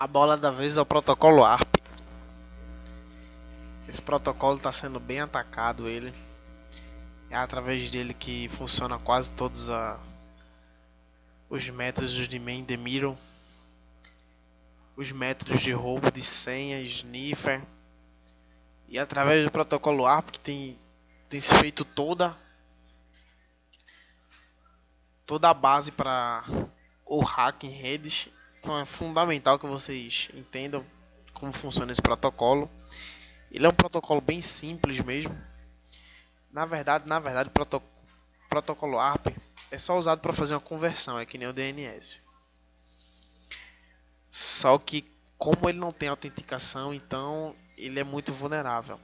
A bola da vez é o protocolo ARP. Esse protocolo está sendo bem atacado. Ele é através dele que funciona quase todos os métodos de man in the middle, os métodos de roubo de senha, sniffer, e através do protocolo ARP que tem se feito toda a base para o hack em redes. Então é fundamental que vocês entendam como funciona esse protocolo. Ele é um protocolo bem simples mesmo. Na verdade, o protocolo ARP é só usado para fazer uma conversão, é que nem o DNS. Só que como ele não tem autenticação, então ele é muito vulnerável.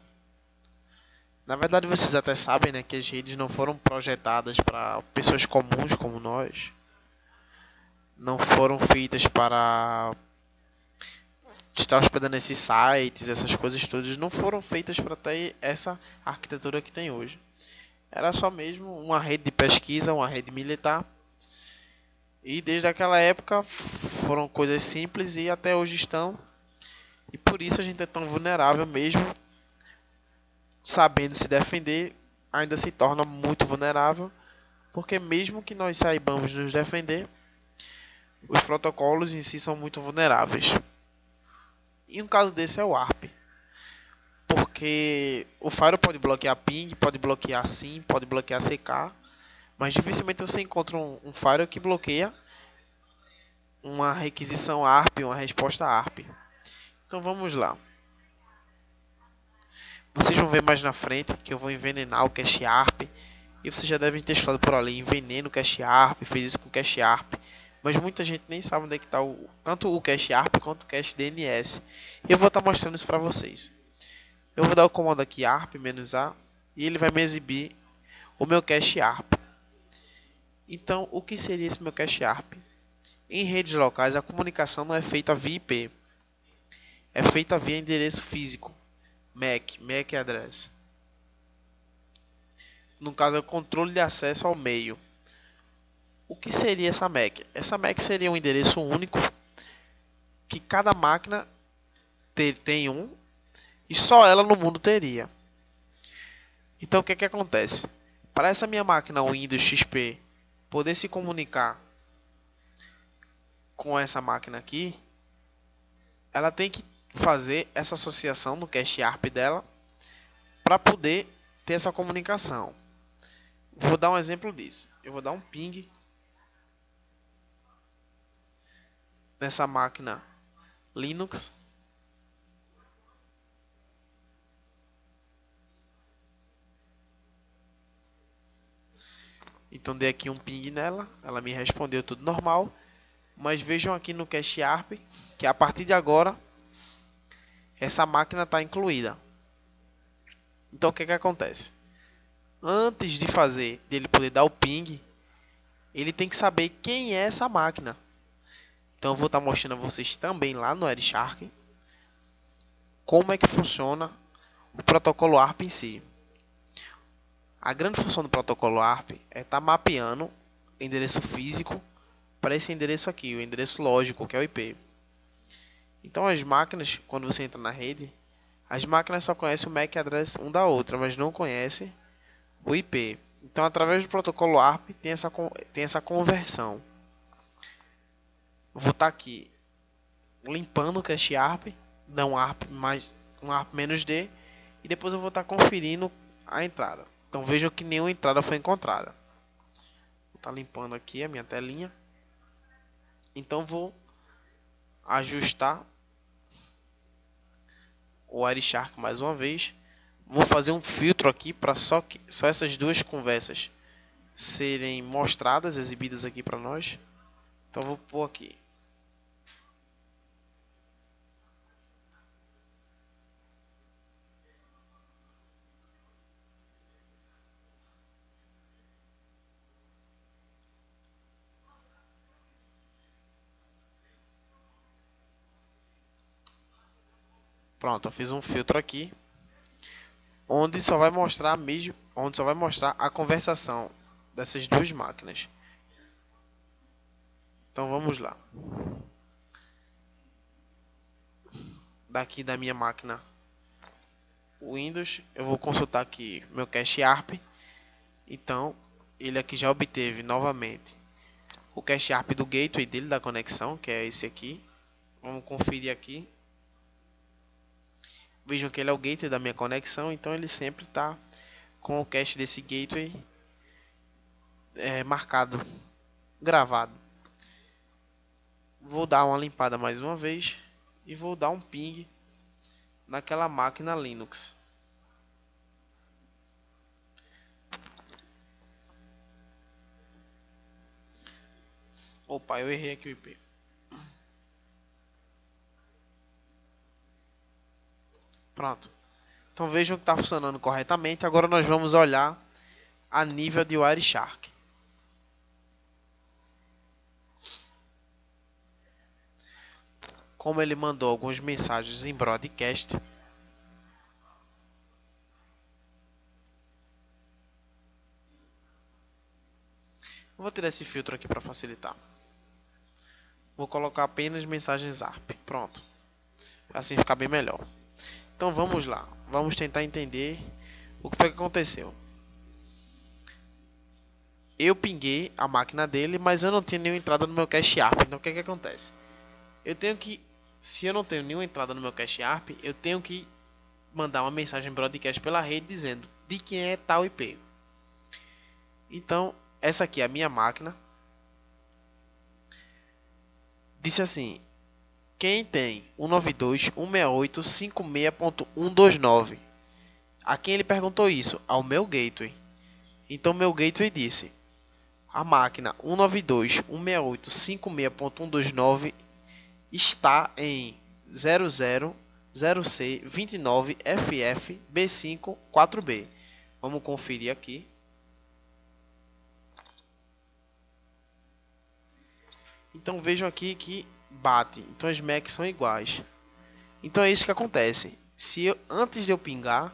Na verdade, vocês até sabem, né, que as redes não foram projetadas para pessoas comuns como nós. Não foram feitas para estar hospedando esses sites, essas coisas todas. Não foram feitas para ter essa arquitetura que tem hoje. Era só mesmo uma rede de pesquisa, uma rede militar. E desde aquela época foram coisas simples e até hoje estão. E por isso a gente é tão vulnerável mesmo. Sabendo se defender, ainda se torna muito vulnerável. Porque mesmo que nós saibamos nos defender, os protocolos em si são muito vulneráveis. E um caso desse é o ARP. Porque o Firewall pode bloquear ping, pode bloquear SYN, pode bloquear CK. Mas dificilmente você encontra um Firewall que bloqueia uma requisição ARP, uma resposta ARP. Então vamos lá. Vocês vão ver mais na frente que eu vou envenenar o cache ARP. E vocês já devem ter estudado por ali. Enveneno o cache ARP, fez isso com o cache ARP. Mas muita gente nem sabe onde é que está tanto o cache ARP quanto o cache DNS. E eu vou estar mostrando isso para vocês. Eu vou dar o comando aqui ARP-A e ele vai me exibir o meu cache ARP. Então, o que seria esse meu cache ARP? Em redes locais, a comunicação não é feita via IP. É feita via endereço físico. MAC address. No caso, é o controle de acesso ao meio. O que seria essa MAC? Essa MAC seria um endereço único que cada máquina tem um e só ela no mundo teria. Então o que acontece? Para essa minha máquina Windows XP poder se comunicar com essa máquina aqui, ela tem que fazer essa associação no cache ARP dela para poder ter essa comunicação. Vou dar um exemplo disso. Eu vou dar um ping nessa máquina Linux. Então dei aqui um ping nela, ela me respondeu tudo normal. Mas vejam aqui no cache ARP que a partir de agora essa máquina está incluída. Então o que acontece? Antes de dele poder dar o ping, ele tem que saber quem é essa máquina. Então eu vou estar mostrando a vocês também lá no Wireshark como é que funciona o protocolo ARP em si. A grande função do protocolo ARP é estar mapeando o endereço físico para esse endereço aqui, o endereço lógico, que é o IP. Então as máquinas, quando você entra na rede, as máquinas só conhecem o MAC address um da outra, mas não conhecem o IP. Então através do protocolo ARP tem essa conversão. Vou estar aqui limpando o cache ARP, dá um ARP mais um ARP -D, e depois eu vou estar conferindo a entrada. Então vejam que nenhuma entrada foi encontrada. Vou estar limpando aqui a minha telinha. Então vou ajustar o Wireshark mais uma vez. Vou fazer um filtro aqui para só essas duas conversas serem mostradas, exibidas aqui para nós. Então vou pôr aqui. Pronto, eu fiz um filtro aqui onde só vai mostrar a conversação dessas duas máquinas. Então vamos lá. daqui da minha máquina Windows, eu vou consultar aqui meu cache ARP. Então, ele aqui já obteve novamente o cache ARP do gateway dele, da conexão, que é esse aqui. Vamos conferir aqui. Vejam que ele é o gateway da minha conexão, então ele sempre está com o cache desse gateway marcado, gravado. Vou dar uma limpada mais uma vez e vou dar um ping naquela máquina Linux. Opa, eu errei aqui o IP. Pronto. Então vejam que está funcionando corretamente. Agora nós vamos olhar a nível de Wireshark. Como ele mandou algumas mensagens em broadcast, eu vou tirar esse filtro aqui para facilitar. Vou colocar apenas mensagens ARP. Pronto. Assim ficar bem melhor. Então vamos lá. Vamos tentar entender o que foi que aconteceu. Eu pinguei a máquina dele, mas eu não tinha nenhuma entrada no meu cache ARP. Então o que acontece? Eu tenho que, se eu não tenho nenhuma entrada no meu cache ARP, eu tenho que mandar uma mensagem broadcast pela rede dizendo de quem é tal IP. Então, essa aqui é a minha máquina. Disse assim: quem tem 192.168.56.129? A quem ele perguntou isso? Ao meu gateway. Então meu gateway disse: a máquina 192.168.56.129 está em 000C29FF B5 4B. Vamos conferir aqui. Então vejam aqui que bate. Então as MACs são iguais. Então é isso que acontece. Antes de eu pingar,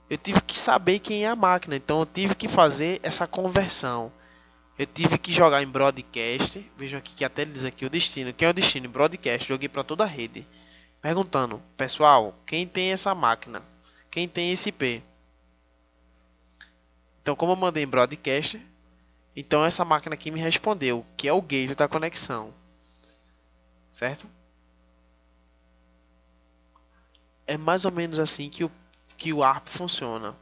eu tive que saber quem é a máquina. Então eu tive que fazer essa conversão. Eu tive que jogar em broadcast. Vejam aqui que até ele diz aqui o destino. Quem é o destino? Em broadcast. Joguei para toda a rede. Perguntando: pessoal, quem tem essa máquina? Quem tem esse IP? Então como eu mandei em broadcast, então essa máquina aqui me respondeu, que é o gateway da conexão. Certo? É mais ou menos assim que o ARP funciona.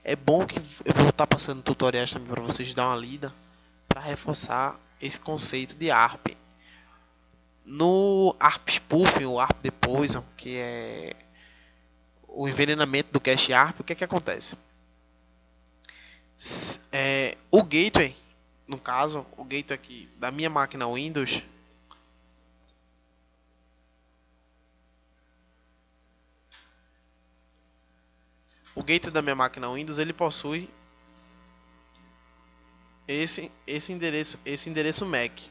É bom que eu vou estar passando tutoriais também para vocês dar uma lida, para reforçar esse conceito de ARP. No ARP Spoofing, o ARP Depois, que é o envenenamento do cache ARP, o que acontece? O gateway, no caso, o gateway aqui da minha máquina Windows, o gateway da minha máquina Windows, ele possui esse endereço MAC.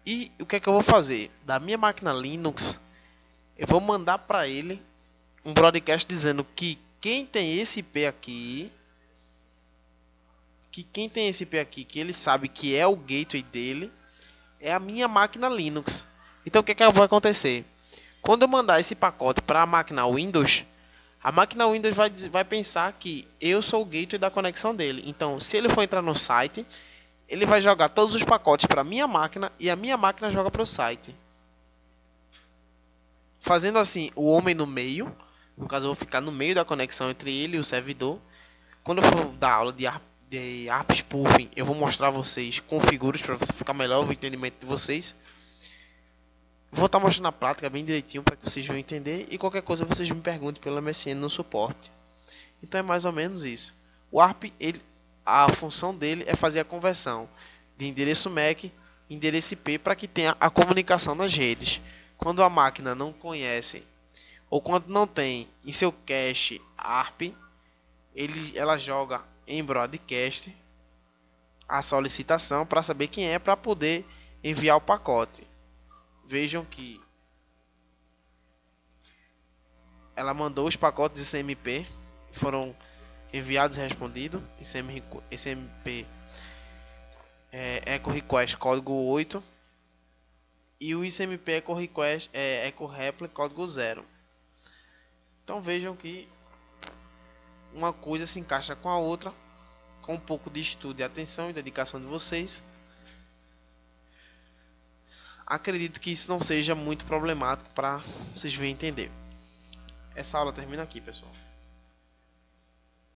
E o que é que eu vou fazer? Da minha máquina Linux, eu vou mandar para ele um broadcast dizendo que quem tem esse IP aqui, que ele sabe que é o gateway dele, é a minha máquina Linux. Então o que é que vai acontecer? Quando eu mandar esse pacote para a máquina Windows, a máquina Windows vai pensar que eu sou o gateway da conexão dele. Então, se ele for entrar no site, ele vai jogar todos os pacotes para a minha máquina e a minha máquina joga para o site. Fazendo assim, o homem no meio. No caso, eu vou ficar no meio da conexão entre ele e o servidor. Quando eu for dar aula de ARP Spoofing, eu vou mostrar a vocês configuros para ficar melhor o entendimento de vocês. Vou estar mostrando na prática bem direitinho para que vocês venham entender. E qualquer coisa vocês me perguntem pelo MSN no suporte. Então é mais ou menos isso. O ARP, a função dele é fazer a conversão de endereço MAC e endereço IP para que tenha a comunicação nas redes. Quando a máquina não conhece ou quando não tem em seu cache ARP, ela joga em broadcast a solicitação para saber quem é, para poder enviar o pacote. Vejam que ela mandou os pacotes ICMP, foram enviados e respondidos. ICMP Echo Request código 8. e o ICMP Echo Request Echo Replay código 0. Então vejam que uma coisa se encaixa com a outra. Com um pouco de estudo e atenção e dedicação de vocês, acredito que isso não seja muito problemático para vocês verem entender. Essa aula termina aqui, pessoal.